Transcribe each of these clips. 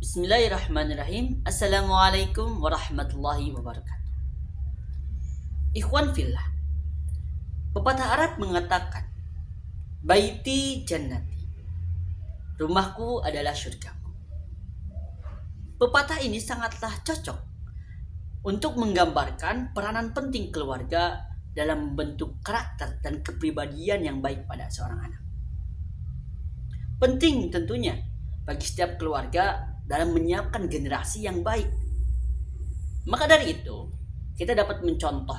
Bismillahirrahmanirrahim. Assalamualaikum warahmatullahi wabarakatuh. Ikhwan fillah. Pepatah Arab mengatakan, Baiti jannati. Rumahku adalah surgaku. Pepatah ini sangatlah cocok untuk menggambarkan peranan penting keluarga dalam membentuk karakter dan kepribadian yang baik pada seorang anak. Penting tentunya bagi setiap keluarga dalam menyiapkan generasi yang baik. Maka dari itu, kita dapat mencontoh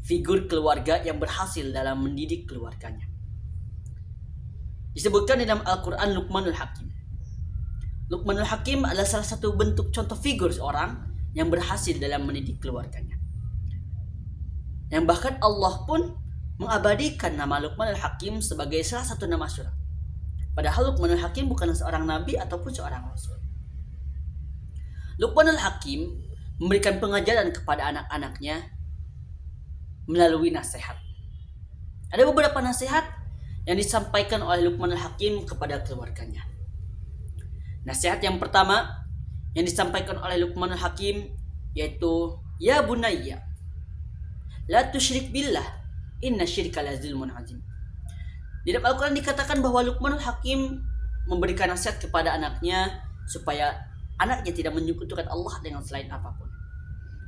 figur keluarga yang berhasil dalam mendidik keluarganya. Disebutkan dalam Al-Quran Luqmanul Hakim. Luqmanul Hakim adalah salah satu bentuk contoh figur seorang yang berhasil dalam mendidik keluarganya. Yang bahkan Allah pun mengabadikan nama Luqmanul Hakim sebagai salah satu nama surat. Padahal Luqmanul Hakim bukan seorang nabi ataupun seorang rasul. Luqmanul Hakim memberikan pengajaran kepada anak-anaknya melalui nasihat. Ada beberapa nasihat yang disampaikan oleh Luqmanul Hakim kepada keluarganya. Nasihat yang pertama yang disampaikan oleh Luqmanul Hakim yaitu, Ya bunayya, la tusyrik billah, inna syirka la zulmun azim. Di dalam Al-Quran dikatakan bahwa Luqmanul Hakim memberikan nasihat kepada anaknya supaya anaknya tidak menyekutukan Allah dengan selain apapun.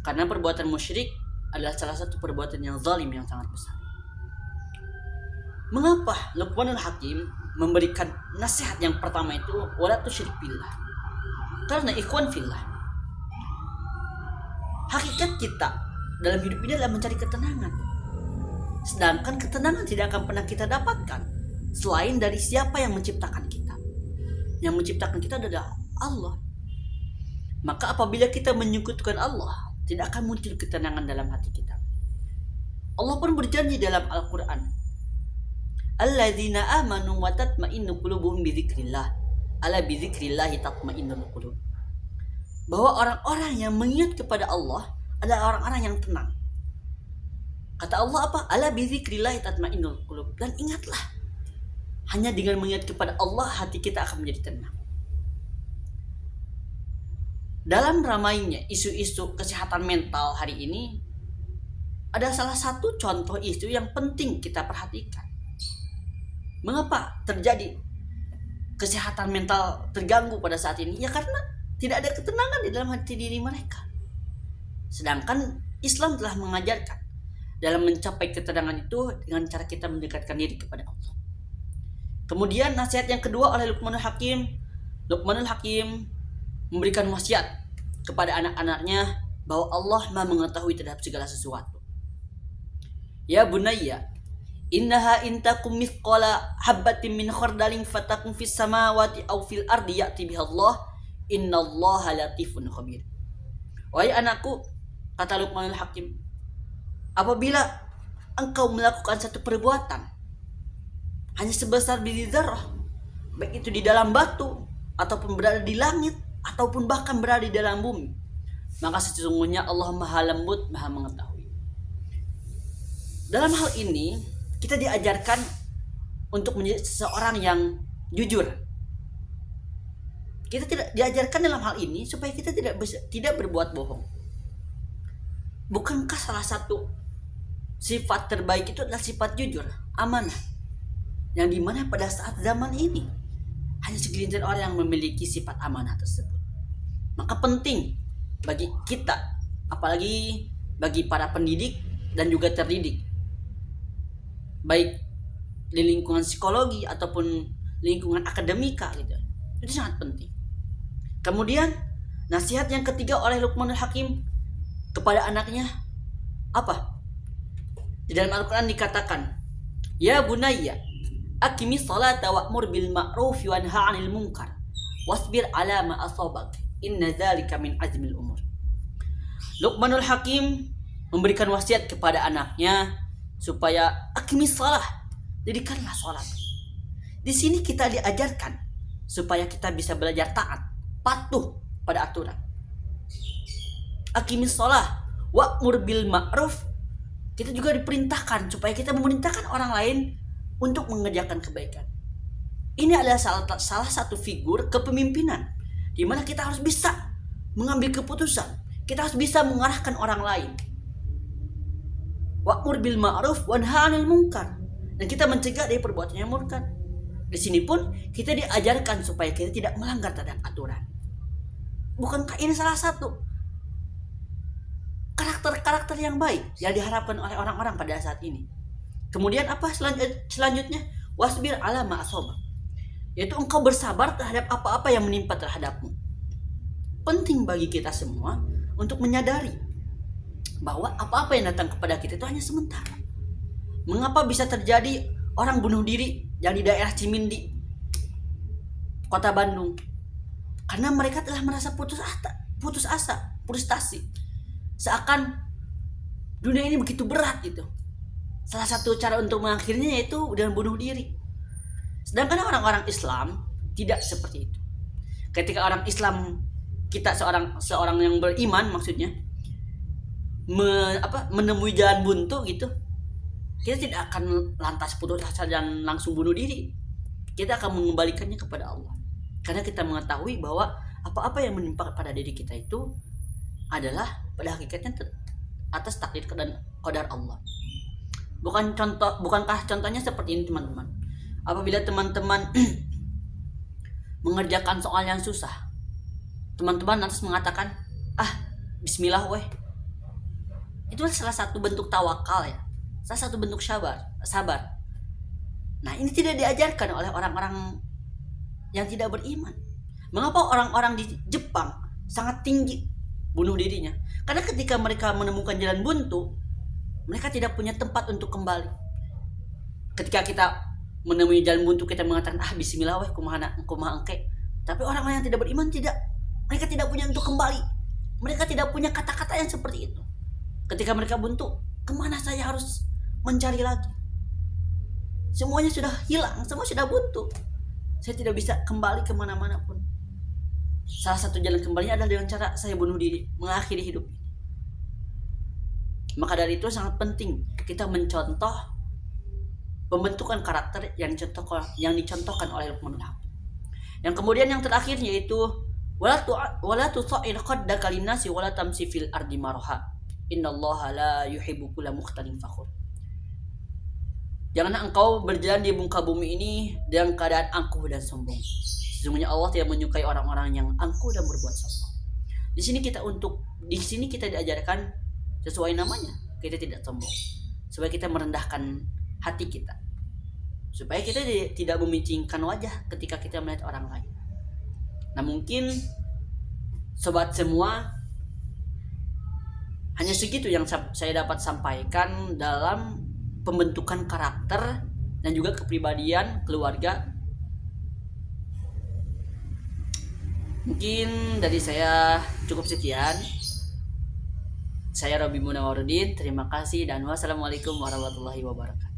Karena perbuatan musyrik adalah salah satu perbuatan yang zalim yang sangat besar. Mengapa Luqmanul Hakim memberikan nasihat yang pertama itu wala tusyrik billah? Karena ikhwan fillah, hakikat kita dalam hidup ini adalah mencari ketenangan. Sedangkan ketenangan tidak akan pernah kita dapatkan selain dari siapa yang menciptakan kita. Yang menciptakan kita adalah Allah. Maka apabila kita menyekutukan Allah, tidak akan muncul ketenangan dalam hati kita. Allah pun berjanji dalam Al-Quran, Alladzina amanu wa tatma'innu qulubuhum bidzikrillah. Ala bidzikrillahi tatma'innul qulub. Bahwa orang-orang yang mengingat kepada Allah adalah orang-orang yang tenang. Kata Allah apa? Ala bidzikrillahi tatma'innul qulub. Dan ingatlah, hanya dengan mengingat kepada Allah hati kita akan menjadi tenang. Dalam ramainya isu-isu kesehatan mental hari ini, ada salah satu contoh isu yang penting kita perhatikan. Mengapa terjadi kesehatan mental terganggu pada saat ini? Ya karena tidak ada ketenangan di dalam hati diri mereka. Sedangkan Islam telah mengajarkan dalam mencapai ketenangan itu dengan cara kita mendekatkan diri kepada Allah. Kemudian nasihat yang kedua oleh Luqmanul Hakim memberikan wasiat kepada anak-anaknya bahwa Allah Maha mengetahui terhadap segala sesuatu. Ya bunayya, innaha intakum mithqala habbatin min khardalin fatakun fis samawati aw fil ardi ya'ti bihallah innallaha latifun khabir. Wahai anakku, kata Luqmanul Hakim, apabila engkau melakukan satu perbuatan hanya sebesar biji zarah, baik itu di dalam batu ataupun berada di langit ataupun bahkan berada di dalam bumi, maka sesungguhnya Allah Maha lembut, Maha mengetahui. Dalam hal ini kita diajarkan untuk menjadi seseorang yang jujur. Kita tidak diajarkan dalam hal ini supaya kita tidak berbuat bohong. Bukankah salah satu sifat terbaik itu adalah sifat jujur, amanah, yang dimana pada saat zaman ini hanya segelintir orang yang memiliki sifat amanah tersebut. Maka penting bagi kita, apalagi bagi para pendidik dan juga terdidik, baik di lingkungan psikologi ataupun lingkungan akademika gitu, itu sangat penting. Kemudian nasihat yang ketiga oleh Luqmanul Hakim kepada anaknya apa? Di dalam Al-Quran dikatakan, Ya bunayya, aqimi salata wa'mur bil ma'ruf wa nha 'anil munkar wasbir 'ala ma asabak inna dzalika min azmil umur. Luqmanul Hakim memberikan wasiat kepada anaknya supaya aqimi shalah, dirikanlah salat. Di sini kita diajarkan supaya kita bisa belajar taat, patuh pada aturan. Aqimi shalah wa'mur bil ma'ruf, kita juga diperintahkan supaya kita memerintahkan orang lain untuk mengerjakan kebaikan. Ini adalah salah satu figur kepemimpinan di mana kita harus bisa mengambil keputusan, kita harus bisa mengarahkan orang lain. Wa'mur bil ma'ruf wanha 'anil munkar, dan kita mencegah dari perbuatan yang mungkar. Di sini pun kita diajarkan supaya kita tidak melanggar terhadap aturan. Bukankah ini salah satu karakter-karakter yang baik yang diharapkan oleh orang-orang pada saat ini? Kemudian apa selanjutnya? Wasbir ala ma asaba, yaitu engkau bersabar terhadap apa-apa yang menimpa terhadapmu. Penting bagi kita semua untuk menyadari bahwa apa-apa yang datang kepada kita itu hanya sementara. Mengapa bisa terjadi orang bunuh diri yang di daerah Cimindi, Kota Bandung? Karena mereka telah merasa putus asa, frustasi. Seakan dunia ini begitu berat gitu. Salah satu cara untuk mengakhirinya yaitu dengan bunuh diri. Sedangkan orang-orang Islam tidak seperti itu. Ketika orang Islam, kita seorang yang beriman maksudnya, menemui jalan buntu gitu, kita tidak akan lantas putus asa dan langsung bunuh diri. Kita akan mengembalikannya kepada Allah. Karena kita mengetahui bahwa apa-apa yang menimpa pada diri kita itu adalah pada hakikatnya atas takdir dan qadar Allah. Bukankah contohnya seperti ini, teman-teman? Apabila teman-teman mengerjakan soal yang susah, teman-teman lantas mengatakan, bismillah weh. Itu salah satu bentuk tawakal ya. Salah satu bentuk sabar. Nah, ini tidak diajarkan oleh orang-orang yang tidak beriman. Mengapa orang-orang di Jepang sangat tinggi bunuh dirinya? Karena ketika mereka menemukan jalan buntu, mereka tidak punya tempat untuk kembali. Ketika kita menemui jalan buntu, kita mengatakan bismillah weh kumaha engke. Tapi orang-orang yang tidak beriman tidak. Mereka tidak punya untuk kembali. Mereka tidak punya kata-kata yang seperti itu. Ketika mereka buntu, kemana saya harus mencari lagi? Semuanya sudah hilang, semua sudah buntu. Saya tidak bisa kembali kemana-mana pun. Salah satu jalan kembalinya adalah dengan cara saya bunuh diri, mengakhiri hidup ini. Maka dari itu sangat penting kita mencontoh pembentukan karakter yang dicontohkan oleh Luqmanul Hakim. Yang kemudian yang terakhir yaitu wala tusa'ir qaddaka linnasi wala tamsi fil ardi maraha. Innallaha la yuhibbu kulla mukhtalin fakhur. Janganlah engkau berjalan di muka bumi ini dalam keadaan angkuh dan sombong. Sesungguhnya Allah tidak menyukai orang-orang yang angkuh dan berbuat sombong. Di sini kita diajarkan sesuai namanya, kita tidak sombong. Supaya kita merendahkan hati kita. Supaya kita tidak memicingkan wajah ketika kita melihat orang lain. Nah, mungkin sobat semua, hanya segitu yang saya dapat sampaikan dalam pembentukan karakter dan juga kepribadian keluarga. Mungkin dari saya cukup sekian. Saya Robi Munawarudin, terima kasih dan wassalamualaikum warahmatullahi wabarakatuh.